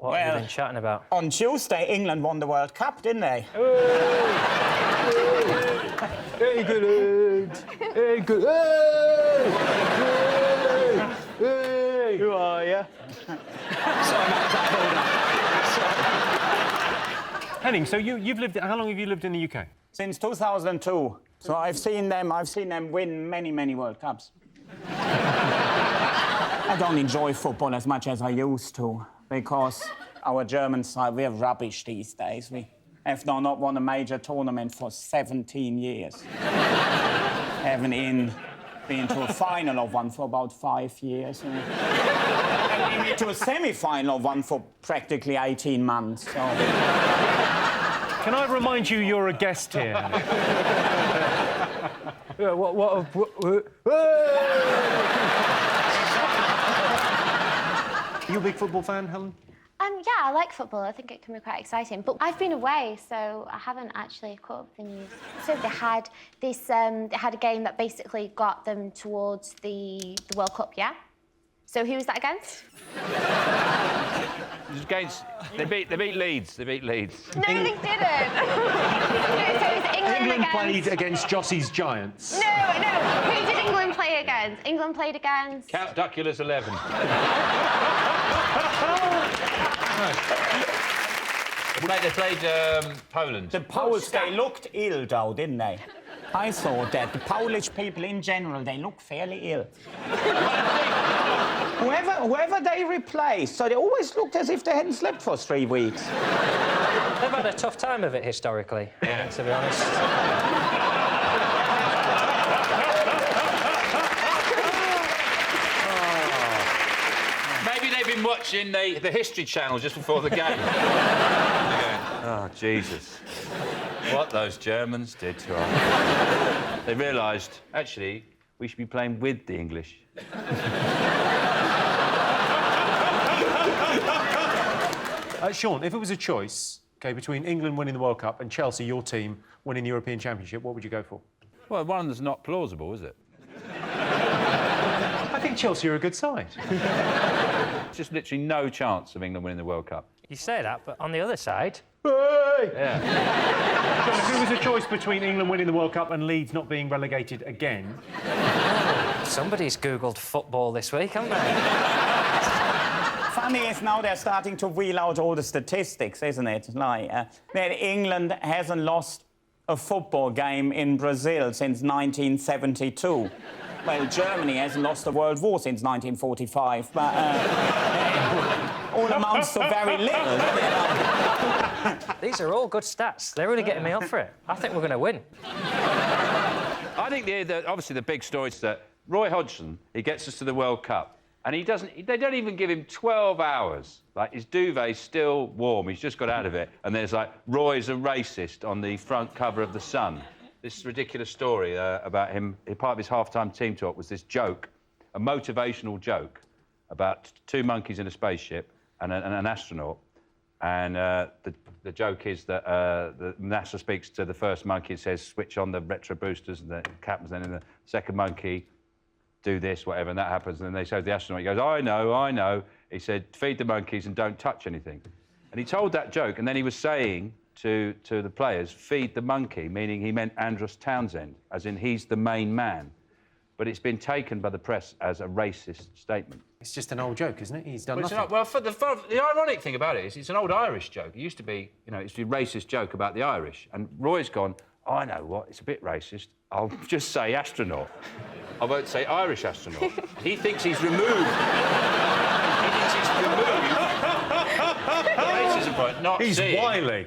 What have you been chatting about? On Tuesday, England won the World Cup, didn't they? England! England! Hey! Who are you? Henning, so you've lived... How long have you lived in the UK? Since 2002. So I've seen them win many, many World Cups. I don't enjoy football as much as I used to, because our German side, we're rubbish these days. We have not won a major tournament for 17 years. Haven't been to a final of one for about 5 years. And we to a semi-final of one for practically 18 months, so... Can I remind you you're a guest here? You a big football fan, Helen? Yeah, I like football. I think it can be quite exciting. But I've been away, so I haven't actually caught up the news. So they had this. They had a game that basically got them towards the World Cup. Yeah. So who was that against? It was against. They beat Leeds. They beat Leeds. No, they didn't. So it was England played against Jossie's Giants. No. Who did England play against? England played against... Count Duculus 11. They played Poland. The Poles, they looked ill, though, didn't they? I thought that. The Polish people in general, they look fairly ill. Whoever they replaced, so they always looked as if they hadn't slept for 3 weeks. They've had a tough time of it historically, to be honest. Maybe they've been watching the History Channel just before the game. Oh, Jesus. What those Germans did to us. They realised, actually, we should be playing with the English. Sean, if it was a choice, OK, between England winning the World Cup and Chelsea, your team, winning the European Championship, what would you go for? Well, one that's not plausible, is it? I think Chelsea are a good side. Just literally no chance of England winning the World Cup. You say that, but on the other side... Hey! Yeah. So if it was a choice between England winning the World Cup and Leeds not being relegated again... Somebody's Googled football this week, haven't they? Funny is now they're starting to wheel out all the statistics, isn't it? Like, that England hasn't lost a football game in Brazil since 1972. Well, Germany hasn't lost a world war since 1945, but all amounts to very little. These are all good stats. They're really getting me up for it. I think we're going to win. I think obviously the big story is that Roy Hodgson, he gets us to the World Cup, and they don't even give him 12 hours. Like, his duvet's still warm, he's just got out of it, and there's, like, Roy's a racist on the front cover of The Sun. This ridiculous story about him, part of his half-time team talk was this joke, a motivational joke, about 2 monkeys in a spaceship and an astronaut. And the joke is that the NASA speaks to the first monkey and says, switch on the retro boosters, and the captain's then in the second monkey, do this, whatever, and that happens. And then they show the astronaut, he goes, I know. He said, feed the monkeys and don't touch anything. And he told that joke, and then he was saying to the players, feed the monkey, meaning he meant Andros Townsend, as in he's the main man. But it's been taken by the press as a racist statement. It's just an old joke, isn't it? He's done nothing. The ironic thing about it is it's an old Irish joke. It used to be, it's a racist joke about the Irish. And Roy's gone, I know what, it's a bit racist. I'll just say astronaut. I won't say Irish astronaut. He thinks he's removed. He thinks he's removed. The racism point, not He's seeing. wily.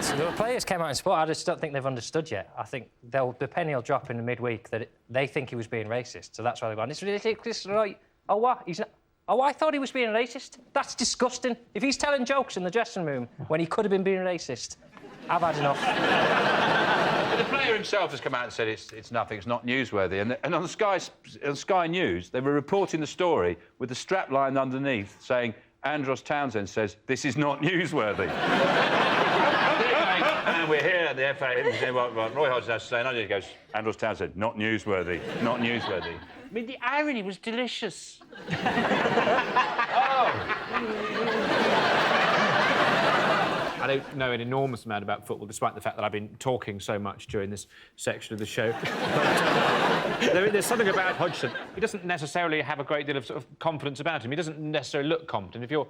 So the players came out in sport. I just don't think they've understood yet. I think the penny will drop in the midweek that they think he was being racist, so that's why they're going, it's ridiculous, right? Oh, what? Oh, I thought he was being racist? That's disgusting. If he's telling jokes in the dressing room when he could have been being racist, I've had enough. But the player himself has come out and said it's nothing, it's not newsworthy. And on Sky News, they were reporting the story with the strapline underneath saying, Andros Townsend says, this is not newsworthy. And we're here at the FA, what Roy Hodgson has to say, and he goes, Andros Townsend, not newsworthy, not newsworthy. I mean, the irony was delicious. Oh. I don't know an enormous amount about football, despite the fact that I've been talking so much during this section of the show. But there's something about Hodgson. He doesn't necessarily have a great deal of sort of confidence about him. He doesn't necessarily look confident. If your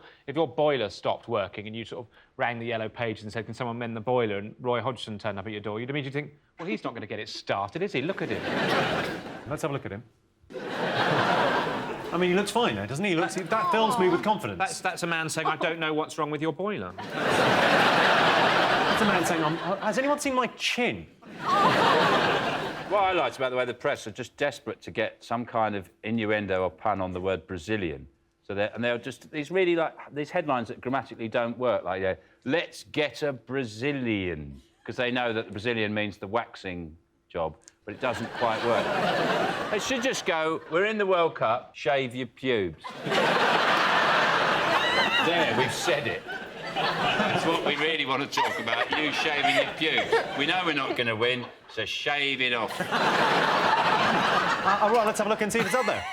boiler stopped working and you sort of rang the yellow pages and said, "Can someone mend the boiler?" and Roy Hodgson turned up at your door, you'd immediately think, well, he's not going to get it started, is he? Look at him. Let's have a look at him. I mean, he looks fine there, doesn't he? That fills me with confidence. That's a man saying, I don't know what's wrong with your boiler. That's a man saying, has anyone seen my chin? What I liked about the way the press are just desperate to get some kind of innuendo or pun on the word Brazilian. So they're just these really these headlines that grammatically don't work, like let's get a Brazilian, because they know that the Brazilian means the waxing job, but it doesn't quite work. It should just go, we're in the World Cup, shave your pubes. There, we've said it. That's what we really want to talk about, you shaving your pubes. We know we're not going to win, so shave it off. All right, let's have a look and see if it's up there.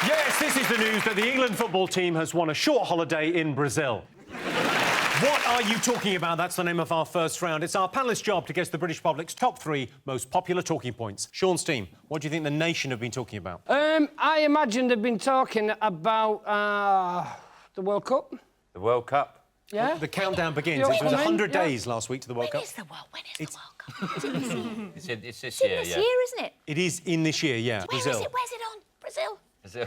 Yes, this is the news that the England football team has won a short holiday in Brazil. What are you talking about? That's the name of our first round. It's our panellists' job to guess the British public's top 3 most popular talking points. Sean's team, what do you think the nation have been talking about? I imagine they've been talking about the World Cup. The World Cup? Yeah. The countdown begins. It was 100 days last week to the World Cup. When is the World Cup? Is it this year? It's this It's year, in this year, isn't it? It is in this year, yeah. Where is Brazil. it? Where's it on? Brazil?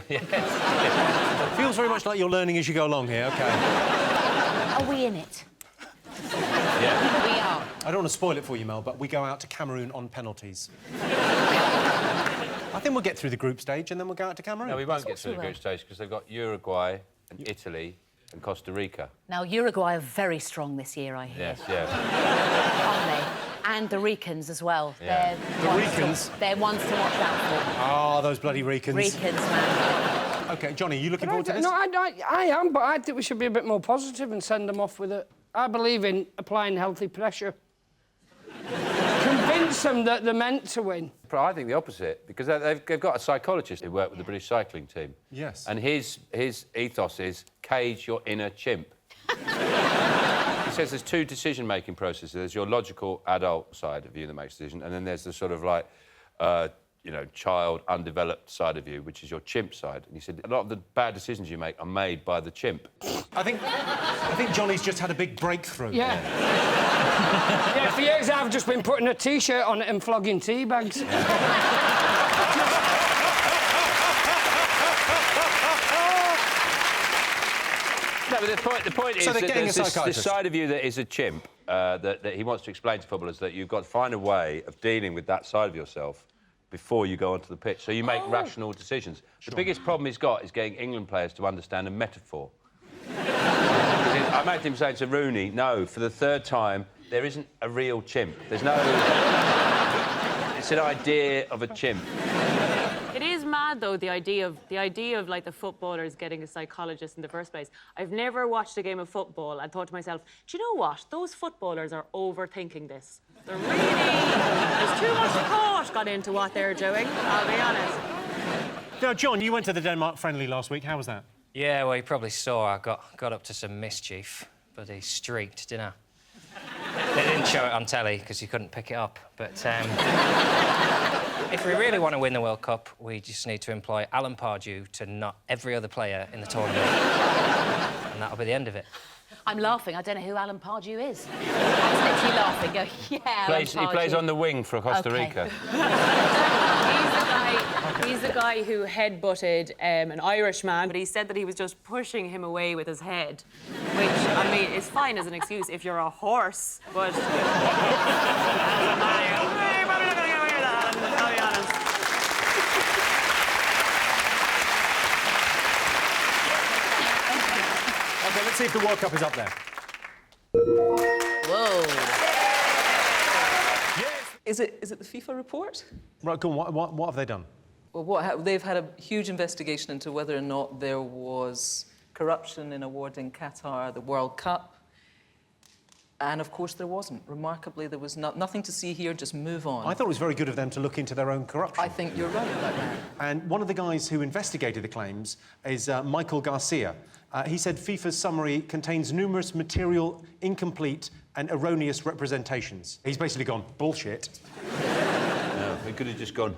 Yes. Feels very much like you're learning as you go along here, OK. Are we in it? Yeah. We are. I don't want to spoil it for you, Mel, but we go out to Cameroon on penalties. I think we'll get through the group stage and then we'll go out to Cameroon. No, we won't get through the group stage because they've got Uruguay and Italy and Costa Rica. Now, Uruguay are very strong this year, I hear. Yes, yeah. Aren't they? And the Ricans as well. Yeah. The Ricans? They're ones to watch out for. Oh, those bloody Ricans. Ricans, man. OK, Johnny, you looking forward to this? No, I am, but I think we should be a bit more positive and send them off with it. I believe in applying healthy pressure. Convince them that they're meant to win. I think the opposite, because they've got a psychologist who worked with the British cycling team. Yes. And his ethos is cage your inner chimp. He says there's 2 decision-making processes. There's your logical adult side of you that makes a decision, and then there's the sort of like, child, undeveloped side of you, which is your chimp side. And he said a lot of the bad decisions you make are made by the chimp. I think Johnny's just had a big breakthrough. Yeah. Yeah, for years I've just been putting a T-shirt on it and flogging tea bags. No, but the point is So that they're getting there's a this psychiatrist. side of you that is a chimp that he wants to explain to footballers that you've got to find a way of dealing with that side of yourself before you go onto the pitch, so you make rational decisions. Sure. The biggest problem he's got is getting England players to understand a metaphor. I imagine him saying to Rooney, no, for the 3rd time, there isn't a real chimp. There's no... It's an idea of a chimp. It is mad, though, the idea of like the footballers getting a psychologist in the first place. I've never watched a game of football and thought to myself, do you know what? Those footballers are overthinking this. They're really... There's too much thought got into what they're doing, I'll be honest. Now, John, you went to the Denmark friendly last week. How was that? Yeah, well, you probably saw I got up to some mischief, but he streaked, didn't I? They didn't show it on telly because you couldn't pick it up, but if we really want to win the World Cup, we just need to employ Alan Pardew to knock every other player in the tournament. And that'll be the end of it. I'm laughing. I don't know who Alan Pardew is. I was literally laughing. Go, yeah, Alan Pardew. He plays on the wing for Costa Rica. He's the guy who head-butted an Irishman, but he said that he was just pushing him away with his head, which, I mean, is fine as an excuse if you're a horse, but... I'll be honest. OK, let's see if the World Cup is up there. Whoa. Is it the FIFA report? Right, go on, what have they done? Well, they've had a huge investigation into whether or not there was corruption in awarding Qatar the World Cup. And of course there wasn't. Remarkably, there was nothing to see here, just move on. I thought it was very good of them to look into their own corruption. I think you're right about that. And one of the guys who investigated the claims is Michael Garcia. He said FIFA's summary contains numerous material, incomplete and erroneous representations. He's basically gone, bullshit. No, he could have just gone...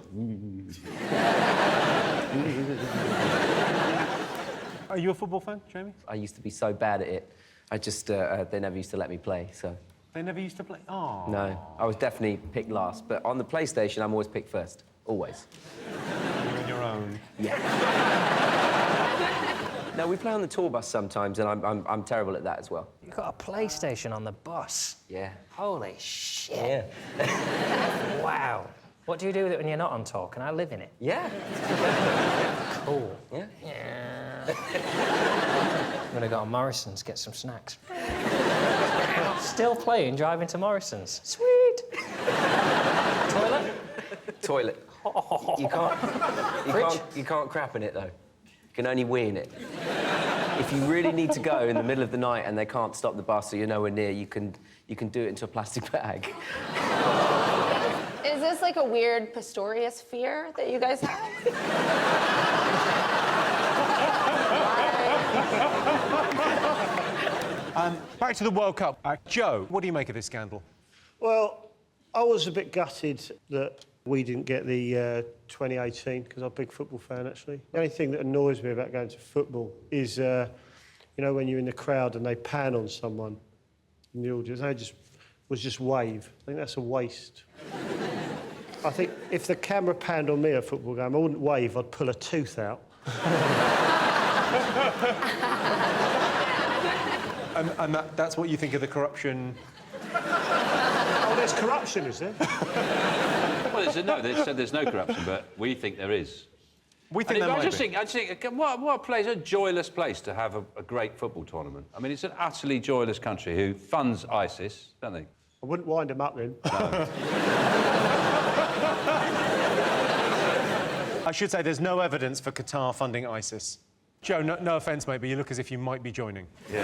Are you a football fan, Jamie? I used to be so bad at it. I just, they never used to let me play, so... They never used to play? Oh. No, I was definitely picked last, but on the PlayStation, I'm always picked first. Always. You're on your own? Yeah. No, we play on the tour bus sometimes, and I'm terrible at that as well. You've got a PlayStation on the bus? Yeah. Holy shit. Yeah. Wow. What do you do with it when you're not on tour? Can I live in it? Yeah. Cool. Yeah? Yeah. I'm gonna go to Morrison's, get some snacks. Still playing, driving to Morrison's. Sweet. Toilet? Toilet. You can't crap in it, though. You can only wee in it. If you really need to go in the middle of the night and they can't stop the bus or you're nowhere near, you can do it into a plastic bag. Is this like a weird Pistorius fear that you guys have? Back to the World Cup. Joe, what do you make of this scandal? Well, I was a bit gutted that we didn't get the 2018, because I'm a big football fan, actually. The only thing that annoys me about going to football is, you know, when you're in the crowd and they pan on someone in the audience, they just wave. I think that's a waste. I think if the camera panned on me at a football game, I wouldn't wave, I'd pull a tooth out. And that's what you think of the corruption? Oh, there's corruption, is there? Well, they said there's no corruption, but we think there is. We think there might be. I just think, what a place, a joyless place to have a great football tournament. I mean, it's an utterly joyless country who funds ISIS, don't they? I wouldn't wind them up then. No. I should say there's no evidence for Qatar funding ISIS. Joe, no offence, mate, but you look as if you might be joining. Yeah.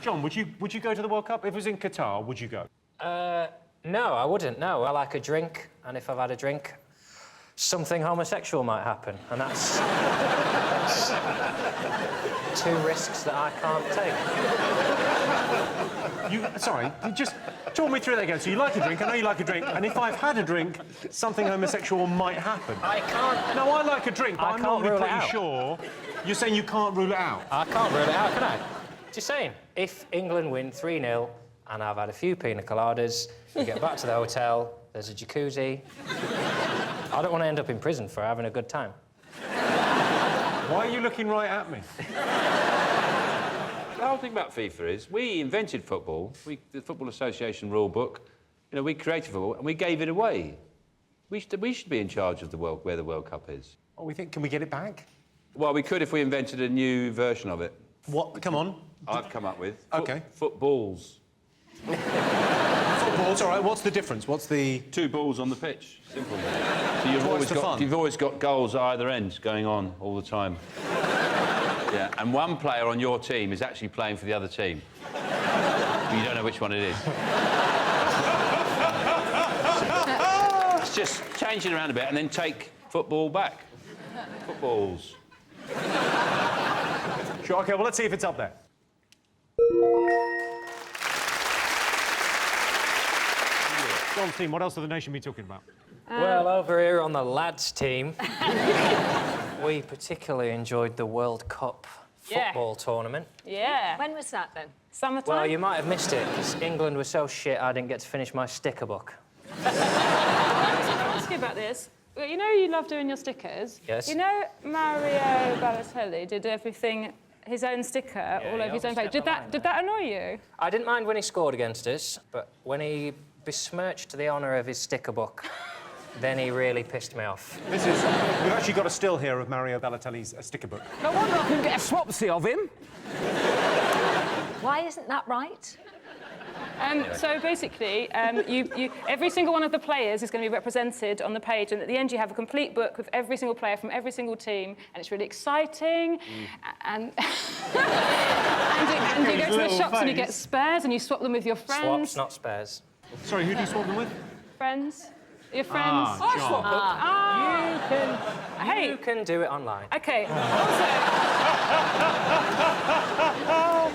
John, would you go to the World Cup? If it was in Qatar, would you go? No, I wouldn't, no. I like a drink, and if I've had a drink, something homosexual might happen, and that's two risks that I can't take. Sorry, just talk me through that again. So you like a drink, I know you like a drink, and if I've had a drink, something homosexual might happen. I can't... No, I like a drink, but I'm not really pretty out. sure. You're saying you can't rule it out? I can't rule it out, can I? Just saying, if England win 3-0 and I've had a few pina coladas, we get back to the hotel, there's a jacuzzi. I don't want to end up in prison for having a good time. Why are you looking right at me? The whole thing about FIFA is we invented football, the Football Association rule book, you know, we created football and we gave it away. We should be in charge of where the World Cup is. Oh, we think, can we get it back? Well, we could if we invented a new version of it. What? Come on. I've come up with. OK. Footballs. Footballs, all right. What's the difference? What's the... 2 balls on the pitch. Simple. So you've always got goals at either end going on all the time. Yeah, and one player on your team is actually playing for the other team. But you don't know which one it is. It's just change it around a bit and then take football back. Footballs. Sure, OK, well, let's see if it's up there. John's team, what else will the nation be talking about? Well, over here on the lads' team, we particularly enjoyed the World Cup football tournament. Yeah. When was that, then? Summertime? Well, you might have missed it, because England was so shit I didn't get to finish my sticker book. I was going to ask you about this. Well, you know you love doing your stickers? Yes. You know Mario Balotelli did everything, his own sticker, all over his own page. Did that annoy you? I didn't mind when he scored against us, but when he besmirched the honour of his sticker book, then he really pissed me off. We've actually got a still here of Mario Balotelli's sticker book. No wonder I couldn't get a swapsy of him. Why isn't that right? So basically, every single one of the players is going to be represented on the page, and at the end you have a complete book with every single player from every single team, and it's really exciting. And and you go to the shops and you get spares, and you swap them with your friends. Swaps, not spares. Sorry, who do you swap them with? Friends. Your friends. You can do it online. Okay.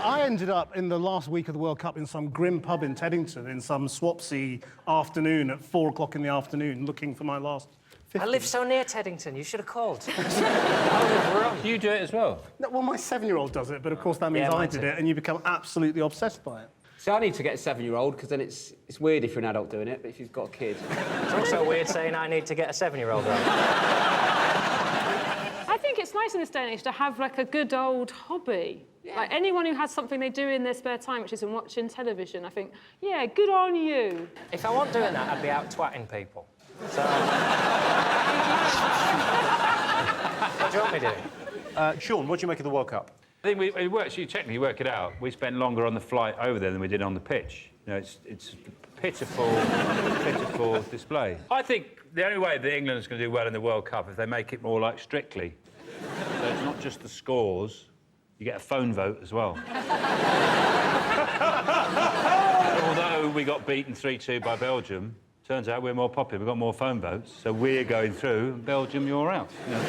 I ended up in the last week of the World Cup in some grim pub in Teddington in some swapsy afternoon at 4 o'clock in the afternoon looking for my last 50. I live so near Teddington, you should have called. Do you do it as well? No, well, my 7-year-old does it, but of course that means I did it, and you become absolutely obsessed by it. So I need to get a 7-year-old, because then it's weird if you're an adult doing it, but if you've got a kid... It's also weird saying I need to get a 7-year-old right. I think it's nice in this day and age to have, like, a good old hobby. Yeah. Like, anyone who has something they do in their spare time, which isn't watching television, I think, yeah, good on you. If I wasn't doing that, I'd be out twatting people. So... What do you want me doing? Sean, what do you make of the World Cup? I think you technically work it out. We spent longer on the flight over there than we did on the pitch. You know, it's a pitiful display. I think the only way that England is going to do well in the World Cup is if they make it more like Strictly. So it's not just the scores, you get a phone vote as well. Although we got beaten 3-2 by Belgium, turns out we're more popular, we've got more phone votes, so we're going through, and Belgium, you're out. You know?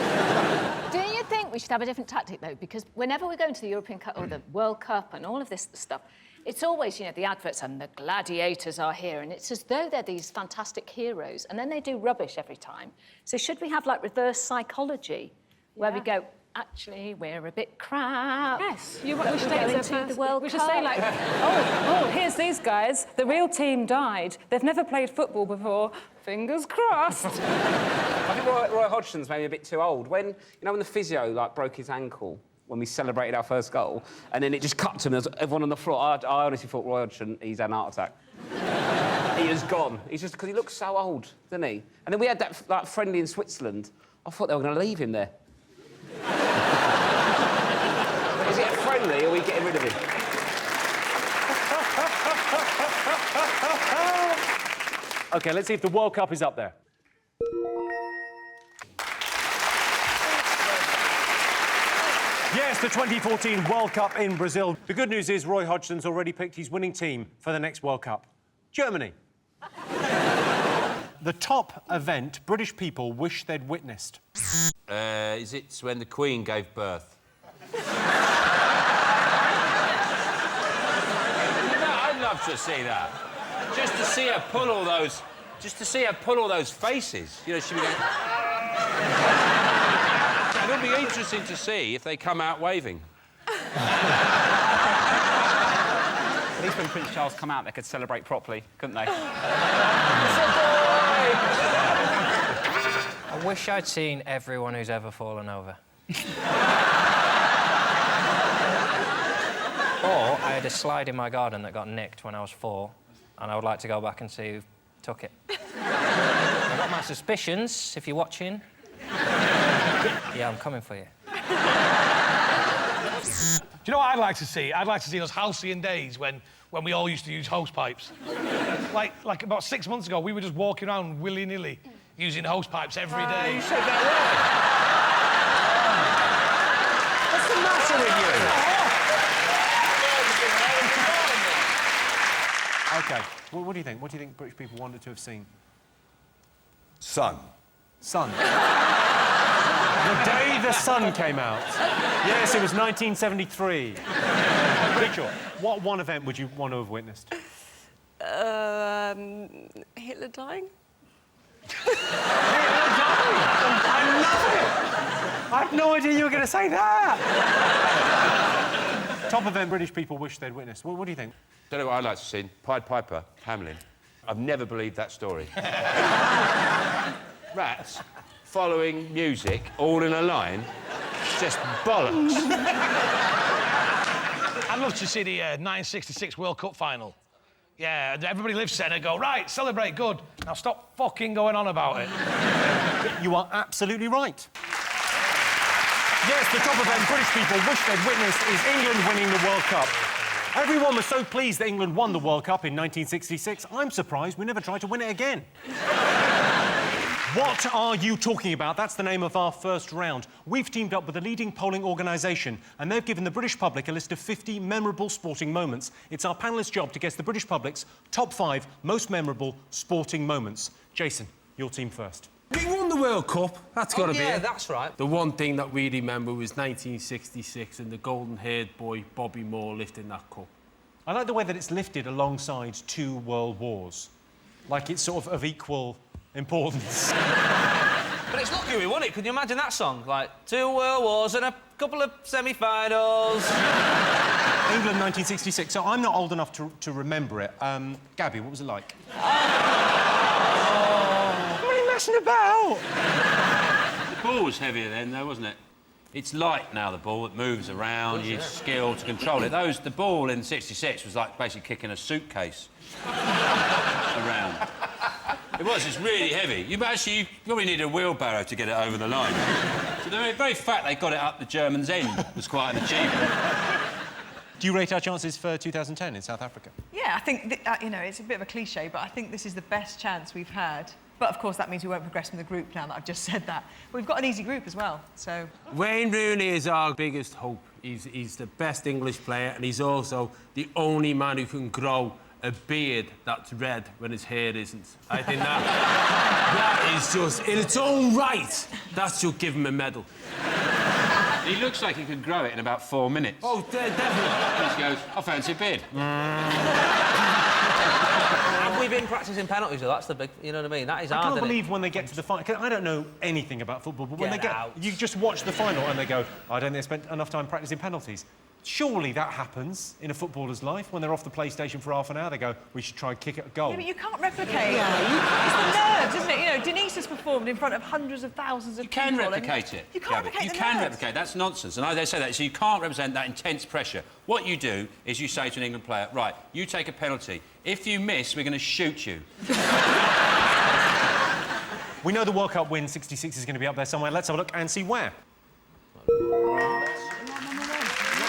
Do you think we should have a different tactic, though? Because whenever we're going to the European Cup or the World Cup and all of this stuff, it's always, you know, the adverts and the gladiators are here, and it's as though they're these fantastic heroes, and then they do rubbish every time. So should we have, like, reverse psychology, where we go, actually, we're a bit crap. Yes, we should into the World Cup. We should say, like, oh, here's these guys. The real team died. They've never played football before. Fingers crossed. I think Roy Hodgson's maybe a bit too old. When the physio, like, broke his ankle when we celebrated our first goal, and then it just cut to him, everyone on the floor. I honestly thought Roy Hodgson, he's had an heart attack. He is gone. He's just because he looks so old, doesn't he? And then we had that, like, friendly in Switzerland. I thought they were going to leave him there. Is it a friendly, or are we getting rid of him? OK, let's see if the World Cup is up there. Yes, the 2014 World Cup in Brazil. The good news is Roy Hodgson's already picked his winning team for the next World Cup. Germany. The top event British people wish they'd witnessed. Is it when the Queen gave birth? I'd love to see that. Just to see her pull all those... Just to see her pull all those faces. You know, she'd be going... It'll be interesting to see if they come out waving. At least when Prince Charles come out, they could celebrate properly, couldn't they? I wish I'd seen everyone who's ever fallen over. Or I had a slide in my garden that got nicked when I was 4, and I would like to go back and see who took it. I've got my suspicions, if you're watching. Yeah, I'm coming for you. Do you know what I'd like to see? I'd like to see those halcyon days when we all used to use hose pipes. like about 6 months ago, we were just walking around willy-nilly using hose pipes every day. You said that right. What's the matter with you? OK, well, what do you think? What do you think British people wanted to have seen? Sun. Sun. The day the sun came out. Yes, it was 1973. Rachel, what one event would you want to have witnessed? Hitler dying? I love it! I had no idea you were going to say that! Top event British people wish they'd witnessed. What do you think? Don't know what I'd like to see. Pied Piper, Hamelin. I've never believed that story. Rats following music, all in a line. It's just bollocks. I'd love to see the 1966 World Cup final. Yeah, everybody lives centre, go, right, celebrate, good. Now stop fucking going on about it. You are absolutely right. Yes, the top event British people wish they'd witnessed is England winning the World Cup. Everyone was so pleased that England won the World Cup in 1966. I'm surprised we never tried to win it again. What are you talking about? That's the name of our first round. We've teamed up with a leading polling organisation and they've given the British public a list of 50 memorable sporting moments. It's our panellists' job to guess the British public's top 5 most memorable sporting moments. Jason, your team first. We won the World Cup. That's got to be it. Yeah, that's right. The one thing that we remember was 1966 and the golden-haired boy Bobby Moore lifting that cup. I like the way that it's lifted alongside 2 world wars. Like it's sort of equal importance. But it's lucky we won it. Can you imagine that song? Like, 2 world wars and a couple of semi-finals. England 1966. So I'm not old enough to remember it. Gabby, what was it like? What are you messing about? The ball was heavier then, though, wasn't it? It's light now, the ball. It moves around. You need skill to control it. The ball in '66 was like basically kicking a suitcase around. It was. It's really heavy. You probably need a wheelbarrow to get it over the line. So the very fact they got it up the Germans' end was quite an achievement. Do you rate our chances for 2010 in South Africa? Yeah, I think, you know, it's a bit of a cliche, but I think this is the best chance we've had. But, of course, that means we won't progress from the group now that I've just said that. But we've got an easy group as well, so... Wayne Rooney is our biggest hope. He's the best English player, and he's also the only man who can grow a beard that's red when his hair isn't. I think that is just, in its own right, that should give him a medal. He looks like he could grow it in about 4 minutes. Oh, definitely. He just goes, I fancy a beard. Have we been practising penalties, though? That's the big... You know what I mean? That is hard, I can't isn't believe when they get to the final... I don't know anything about football, but when they get... You just watch the final and they go, I don't think they spent enough time practising penalties. Surely that happens in a footballer's life. When they're off the PlayStation for half an hour, they go, we should try and kick at a goal. Yeah, but you can't replicate. It's the nerves, isn't it? You know, Denise has performed in front of hundreds of thousands of people. You can replicate it. You can't replicate You the can nerves. replicate. That's nonsense. And they say that. So you can't represent that intense pressure. What you do is you say to an England player, right, you take a penalty. If you miss, we're going to shoot you. We know the World Cup win 66 is going to be up there somewhere. Let's have a look and see where.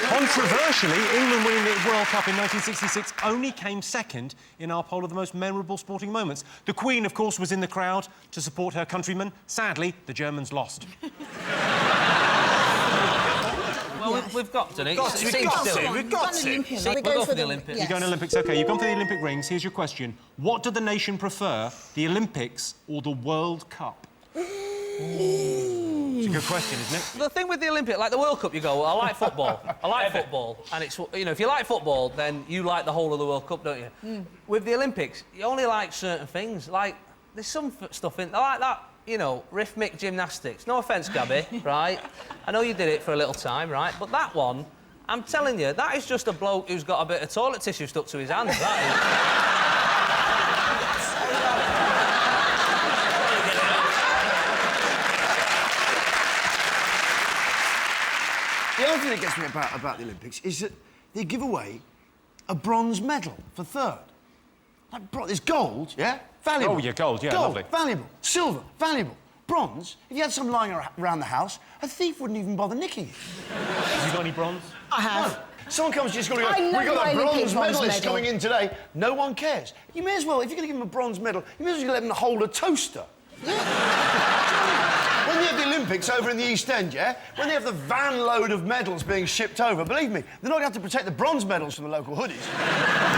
Controversially, England winning the World Cup in 1966 only came second in our poll of the most memorable sporting moments. The Queen, of course, was in the crowd to support her countrymen. Sadly, the Germans lost. Well, we've got to. We've got to. We've got to. We'll go for the Olympics. You're going to Olympics. OK, you've gone for the Olympic rings. Here's your question. What did the nation prefer, the Olympics or the World Cup? It's a good question, isn't it? The thing with the Olympic, like the World Cup, you go, well, I like football. I like football. And it's, you know, if you like football, then you like the whole of the World Cup, don't you? With the Olympics, you only like certain things. Like, there's some stuff in... I like that, you know, rhythmic gymnastics. No offence, Gabby, right? I know you did it for a little time, right? But that one, I'm telling you, that is just a bloke who's got a bit of toilet tissue stuck to his hand, that is. The other thing that gets me about the Olympics is that they give away a bronze medal for third. Like, there's gold, yeah? Valuable. Oh, yeah, gold, yeah, gold, lovely. Valuable. Silver, valuable. Bronze, if you had some lying around the house, a thief wouldn't even bother nicking it. Have you got any bronze? I have. No. Someone comes just going to go, we got that bronze medalist coming in today. No one cares. You may as well, if you're going to give him a bronze medal, you may as well let him hold a toaster. When they have the Olympics over in the East End, yeah? When they have the van load of medals being shipped over, believe me, they're not going to have to protect the bronze medals from the local hoodies.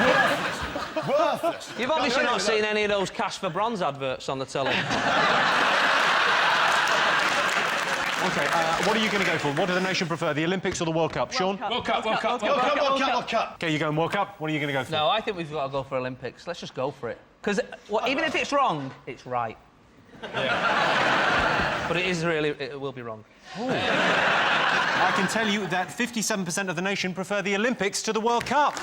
Worthless. Worthless. You've obviously not seen any of those cash for bronze adverts on the telly. OK, what are you going to go for? What do the nation prefer, the Olympics or the World Cup? Sean? World Cup, World Cup, World Cup, World Cup, World Cup. OK, you're going World Cup. What are you going to go for? No, I think we've got to go for Olympics. Let's just go for it. Because even if it's wrong, it's right. Yeah. But it will be wrong. I can tell you that 57% of the nation prefer the Olympics to the World Cup.